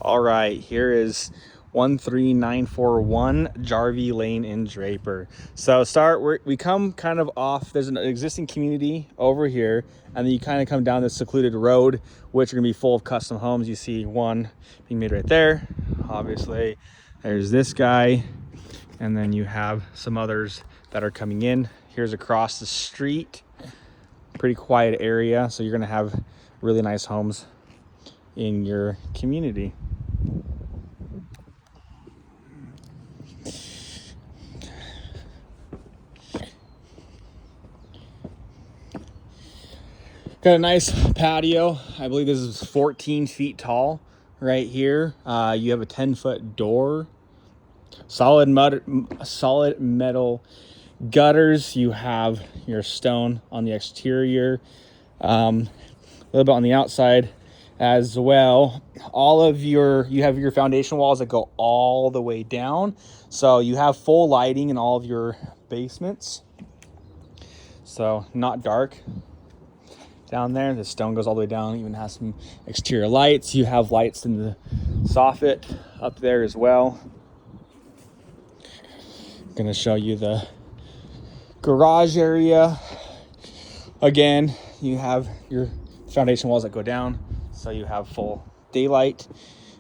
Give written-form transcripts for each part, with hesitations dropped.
All right, here is 13941 Jarvie Lane in Draper. So we come kind of off, there's an existing community over here, and then you kind of come down this secluded road, which are gonna be full of custom homes. You see one being made right there, obviously. There's this guy, and then you have some others that are coming in. Here's across the street, pretty quiet area, so you're gonna have really nice homes in your community. Got a nice patio. I believe this is 14 feet tall right here. You have a 10-foot door, solid metal gutters. You have your stone on the exterior, a little bit on the outside as well. You have your foundation walls that go all the way down. So you have full lighting in all of your basements. So not dark down there. The stone goes all the way down, even has some exterior lights. You have lights in the soffit up there as well. I'm gonna show you the garage area. Again, you have your foundation walls that go down, so you have full daylight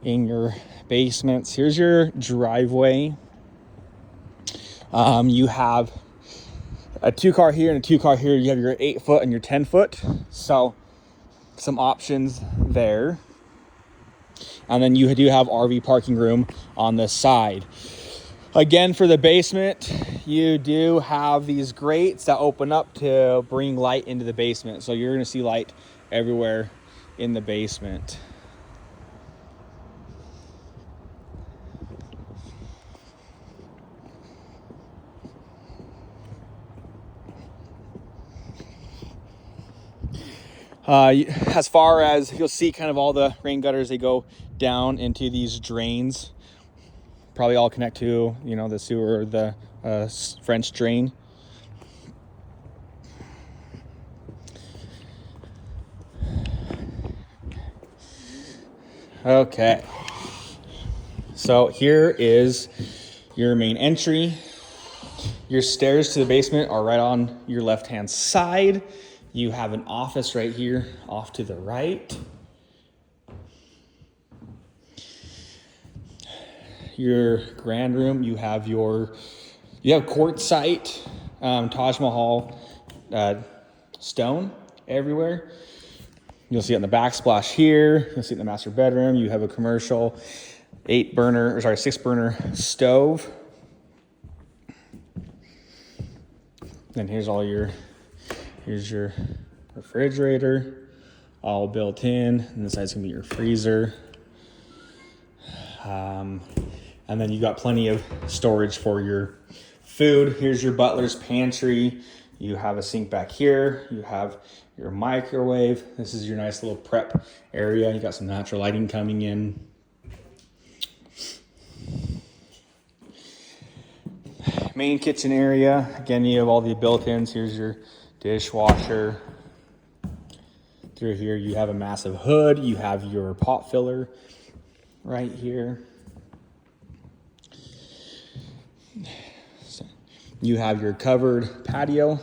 in your basements. Here's your driveway. You have a 2-car here and a 2-car here. You have your 8-foot and your 10-foot. So some options there. And then you do have RV parking room on the side. Again, for the basement, you do have these grates that open up to bring light into the basement. So you're gonna see light everywhere in the basement. As far as you'll see, kind of all the rain gutters, they go down into these drains. Probably all connect to, the sewer, the French drain. Okay. So here is your main entry. Your stairs to the basement are right on your left-hand side. You have an office right here off to the right. Your grand room, you have quartzite, Taj Mahal stone everywhere. You'll see it in the backsplash here. You'll see it in the master bedroom. You have a commercial 6-burner stove. Then here's your refrigerator, all built in. And this side's gonna be your freezer. And then you got plenty of storage for your food. Here's your butler's pantry. You have a sink back here. You have your microwave. This is your nice little prep area. You got some natural lighting coming in. Main kitchen area. Again, you have all the built-ins. Here's your dishwasher. Through here, you have a massive hood. You have your pot filler right here. So you have your covered patio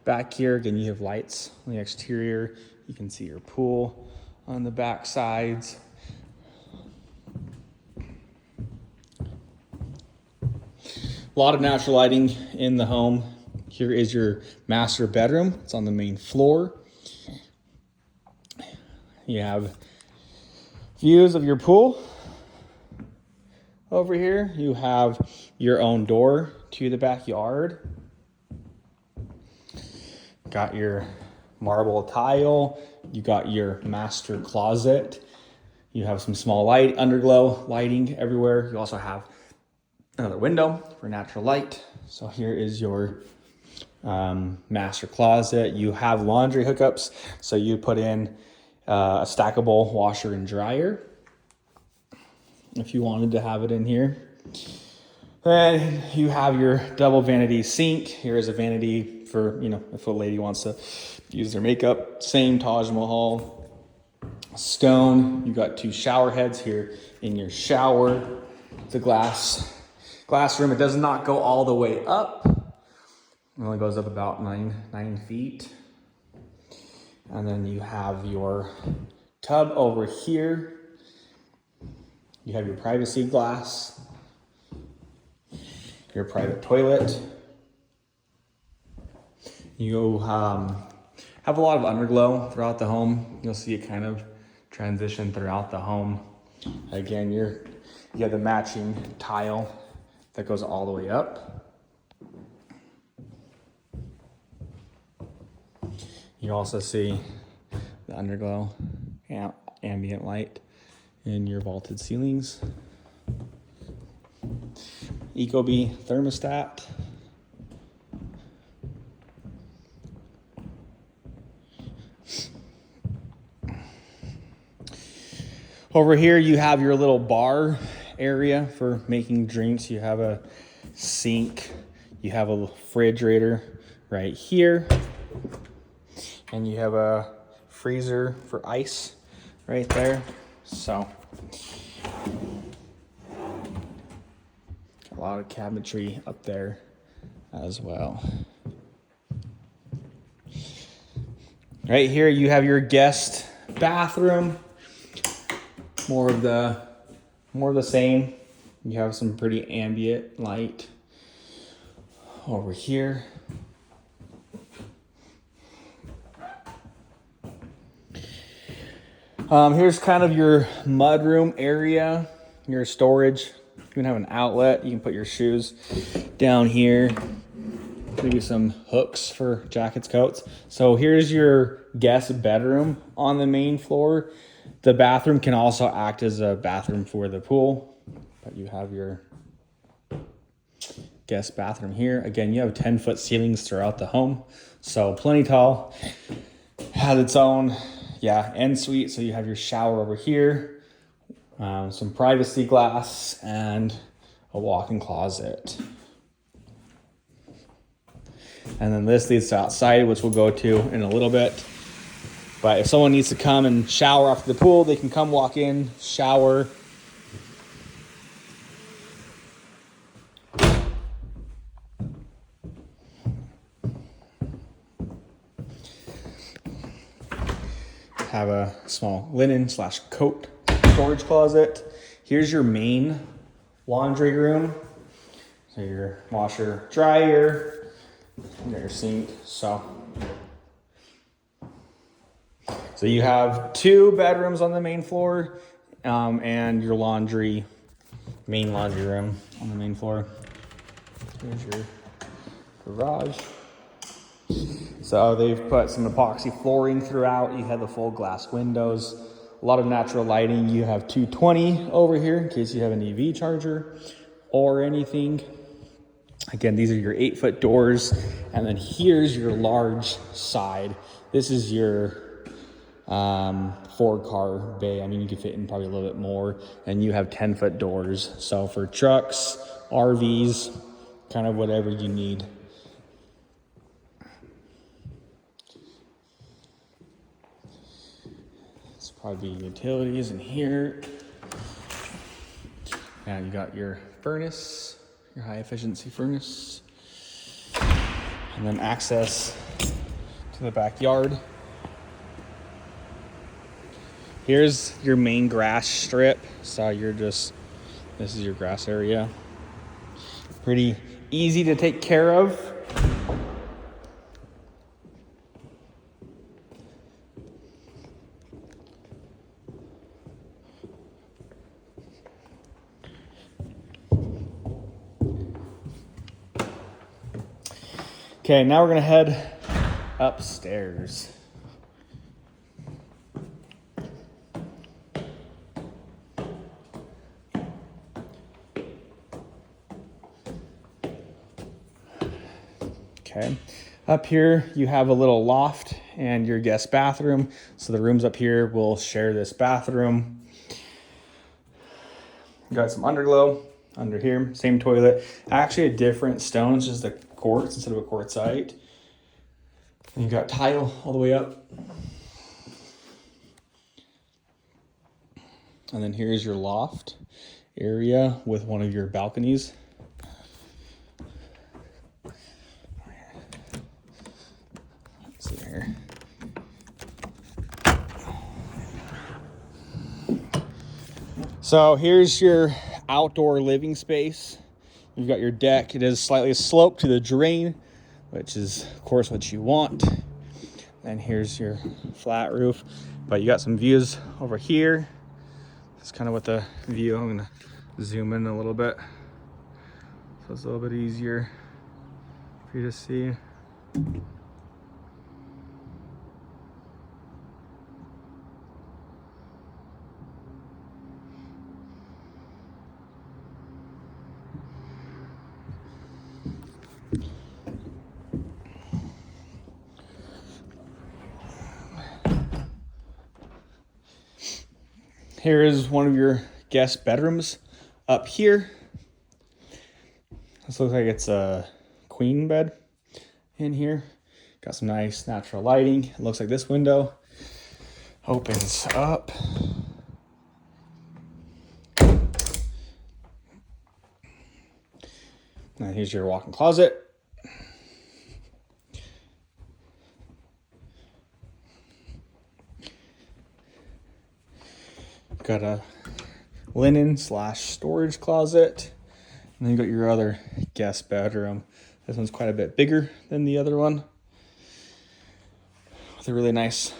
back here. Again, you have lights on the exterior. You can see your pool on the back sides. A lot of natural lighting in the home. Here is your master bedroom. It's on the main floor. You have views of your pool. Over here, you have your own door to the backyard. Got your marble tile. You got your master closet. You have some small underglow lighting everywhere. You also have another window for natural light. So here is your master closet. You have laundry hookups. So you put in a stackable washer and dryer if you wanted to have it in here. Then you have your double vanity sink. Here is a vanity for, if a lady wants to use their makeup. Same Taj Mahal stone. You've got 2 shower heads here in your shower. It's a glass room. It does not go all the way up. It only goes up about 9 feet. And then you have your tub over here. You have your privacy glass, your private toilet. You have a lot of underglow throughout the home. You'll see it kind of transition throughout the home. Again, you have the matching tile that goes all the way up. You also see the underglow, ambient light in your vaulted ceilings. Ecobee thermostat. Over here you have your little bar area for making drinks. You have a sink, you have a refrigerator right here, and you have a freezer for ice right there. So a lot of cabinetry up there as well. Right here you have your guest bathroom. More of the same. You have some pretty ambient light over here. Here's kind of your mudroom area, your storage. You can have an outlet. You can put your shoes down here. Maybe some hooks for jackets, coats. So here's your guest bedroom on the main floor. The bathroom can also act as a bathroom for the pool, but you have your guest bathroom here. Again, you have 10-foot ceilings throughout the home, so plenty tall. Has its own, en suite. So you have your shower over here, some privacy glass, and a walk-in closet. And then this leads to outside, which we'll go to in a little bit. But if someone needs to come and shower after the pool, they can come walk in, shower. Have a small linen / coat storage closet. Here's your main laundry room. So your washer, dryer, and your sink. So you have 2 bedrooms on the main floor, and your main laundry room on the main floor. Here's your garage. So they've put some epoxy flooring throughout. You have the full glass windows, a lot of natural lighting. You have 220 over here in case you have an EV charger or anything. Again, these are your 8-foot doors. And then here's your large side. This is your 4-car bay. I mean, you could fit in probably a little bit more, and you have 10-foot doors. So for trucks, RVs, kind of whatever you need. It's probably utilities in here. And you got your furnace, your high efficiency furnace, and then access to the backyard. Here's your main grass strip. So this is your grass area. Pretty easy to take care of. Okay, now we're gonna head upstairs. Okay, up here you have a little loft and your guest bathroom. So the rooms up here will share this bathroom. You got some underglow under here, same toilet. Actually a different stone, it's just a quartz instead of a quartzite. And you got tile all the way up. And then here's your loft area with one of your balconies. Let's see here. So here's your outdoor living space. You've got your deck. It is slightly sloped to the drain, which is of course what you want. And here's your flat roof, but you got some views over here. That's kind of what the view, I'm gonna zoom in a little bit so it's a little bit easier for you to see. Here is one of your guest bedrooms up here. This looks like it's a queen bed in here. Got some nice natural lighting. It looks like this window opens up. Now here's your walk-in closet. Got a linen / storage closet. And then you got your other guest bedroom. This one's quite a bit bigger than the other one. With a really nice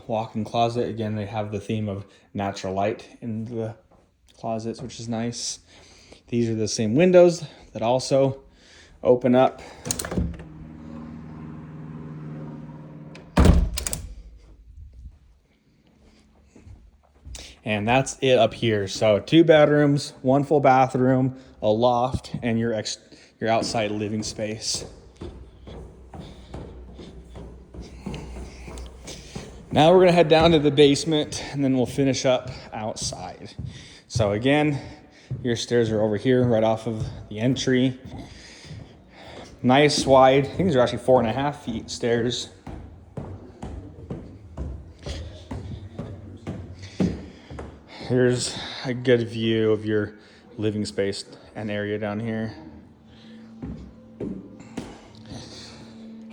walk-in closet. Again, they have the theme of natural light in the closets, which is nice. These are the same windows that also open up. And that's it up here. So 2 bedrooms, 1 full bathroom, a loft, and your outside living space. Now we're gonna head down to the basement and then we'll finish up outside. So again, your stairs are over here right off of the entry. Nice wide, I think these are actually 4.5 feet stairs. Here's a good view of your living space and area down here.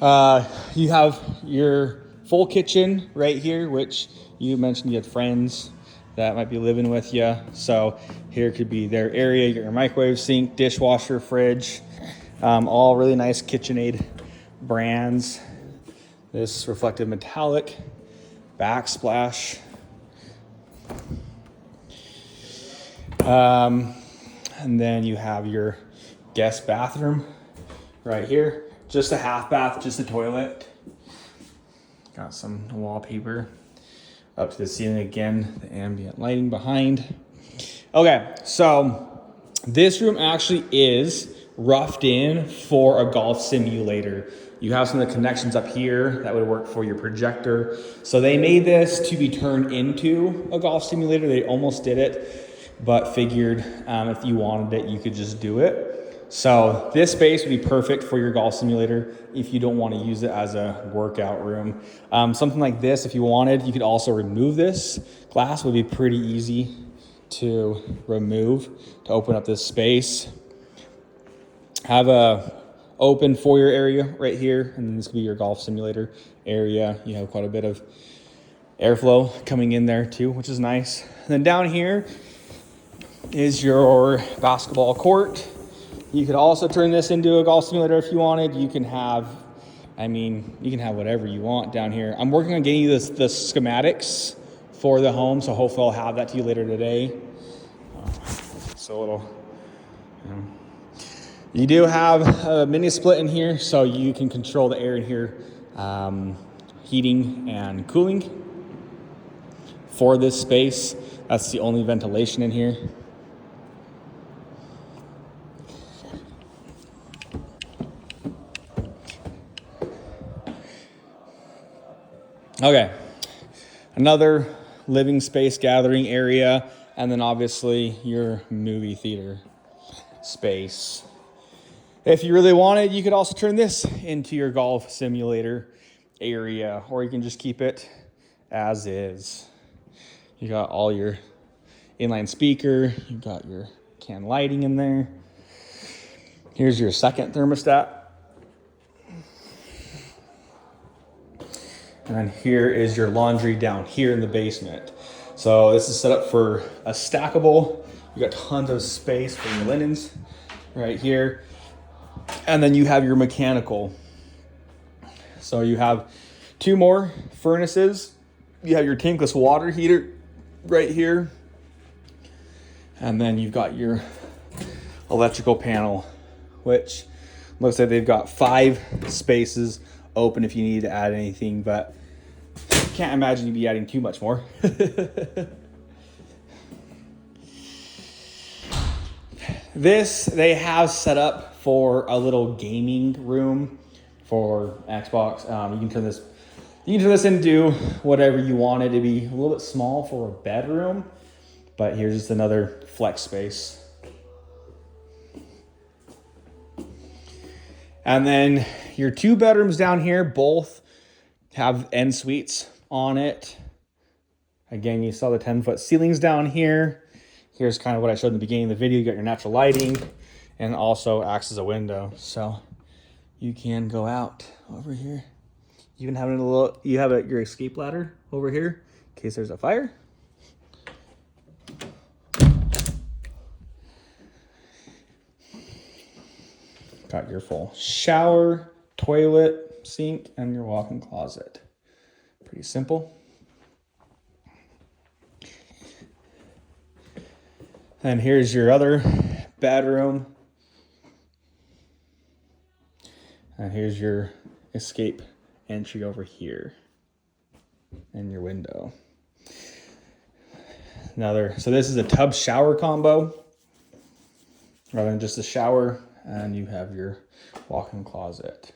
You have your full kitchen right here, which you mentioned you had friends that might be living with you. So here could be their area. You got your microwave, sink, dishwasher, fridge, all really nice KitchenAid brands. This reflective metallic backsplash. And then you have your guest bathroom right here. Just a half bath, just a toilet. Got some wallpaper up to the ceiling again, the ambient lighting behind. Okay, so this room actually is roughed in for a golf simulator. You have some of the connections up here that would work for your projector. So they made this to be turned into a golf simulator. They almost did it, but figured if you wanted it, you could just do it. So this space would be perfect for your golf simulator if you don't want to use it as a workout room. Something like this, if you wanted, you could also remove this. Glass would be pretty easy to remove to open up this space. Have a open foyer area right here, and then this could be your golf simulator area. You have quite a bit of airflow coming in there too, which is nice. And then down here is your basketball court. You could also turn this into a golf simulator if you wanted. You can have, you can have whatever you want down here. I'm working on getting you the schematics for the home, so hopefully I'll have that to you later today. So a little, you do have a mini split in here, so you can control the air in here, heating and cooling for this space. That's the only ventilation in here. Okay, another living space gathering area, and then obviously your movie theater space. If you really wanted, you could also turn this into your golf simulator area, or you can just keep it as is. You got all your inline speaker. You've got your can lighting in there. Here's your second thermostat. And then here is your laundry down here in the basement. So this is set up for a stackable. You got tons of space for your linens right here. And then you have your mechanical. So you have 2 more furnaces. You have your tankless water heater right here. And then you've got your electrical panel, which looks like they've got 5 spaces open if you need to add anything, but can't imagine you'd be adding too much more. This they have set up for a little gaming room for Xbox. You can turn this into whatever you want it to be. A little bit small for a bedroom, but here's just another flex space. And then your 2 bedrooms down here both have en suites on it. Again, you saw the 10-foot ceilings down here. Here's kind of what I showed in the beginning of the video. You got your natural lighting and also acts as a window. So you can go out over here. You can have your escape ladder over here in case there's a fire. Got your full shower, toilet, sink, and your walk-in closet. Pretty simple. And here's your other bedroom. And here's your escape entry over here. And your window. So this is a tub shower combo. Rather than just a shower. And you have your walk-in closet.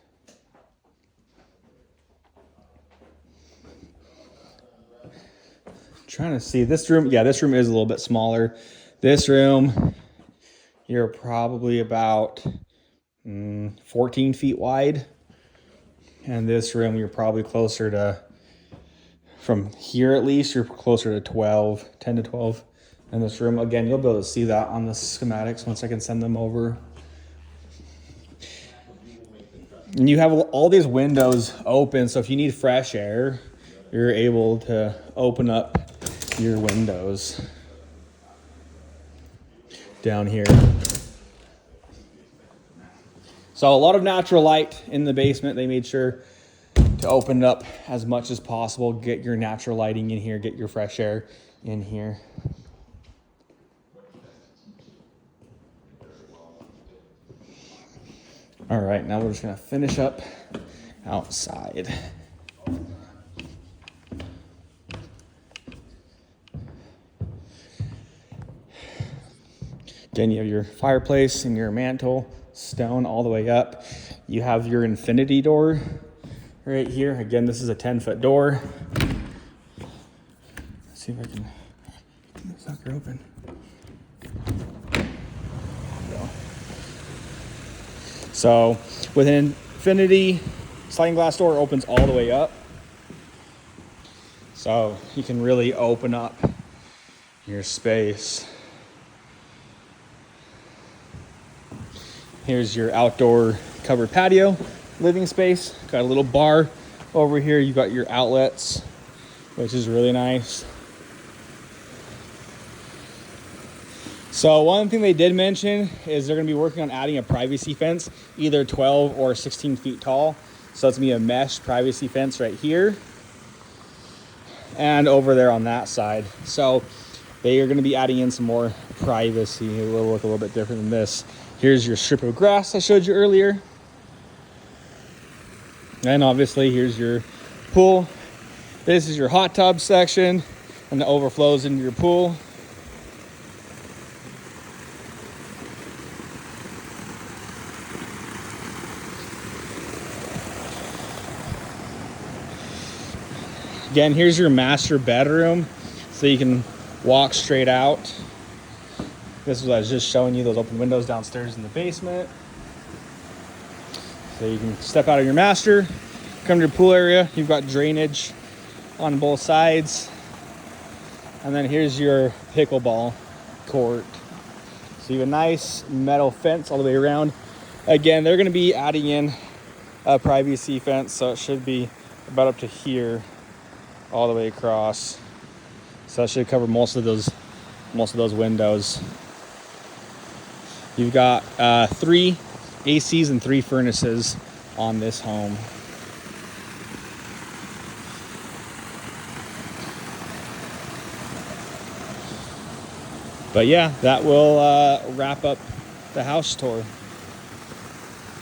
Trying to see this room. Yeah, this room is a little bit smaller. This room, you're probably about 14 feet wide. And this room, you're probably closer to, from here at least, you're closer to 10 to 12. And this room, again, you'll be able to see that on the schematics once I can send them over. And you have all these windows open, so if you need fresh air, you're able to open up your windows down here. So a lot of natural light in the basement. They made sure to open it up as much as possible, get your natural lighting in here, get your fresh air in here. All right, now we're just gonna finish up outside. Again, you have your fireplace and your mantle, stone all the way up. You have your infinity door right here. Again, this is a 10-foot door. Let's see if I can get this sucker open. There we go. So with an infinity, sliding glass door opens all the way up. So you can really open up your space. Here's your outdoor covered patio living space. Got a little bar over here. You got your outlets, which is really nice. So one thing they did mention is they're going to be working on adding a privacy fence, either 12 or 16 feet tall. So it's going to be a mesh privacy fence right here and over there on that side. So they are going to be adding in some more privacy. It will look a little bit different than this. Here's your strip of grass I showed you earlier. And obviously here's your pool. This is your hot tub section and it overflows into your pool. Again, here's your master bedroom, so you can walk straight out. This is what I was just showing you, those open windows downstairs in the basement. So you can step out of your master, come to your pool area. You've got drainage on both sides. And then here's your pickleball court. So you have a nice metal fence all the way around. Again, they're going to be adding in a privacy fence, so it should be about up to here, all the way across. So that should cover most of those windows. You've got 3 ACs and 3 furnaces on this home. But yeah, that will wrap up the house tour.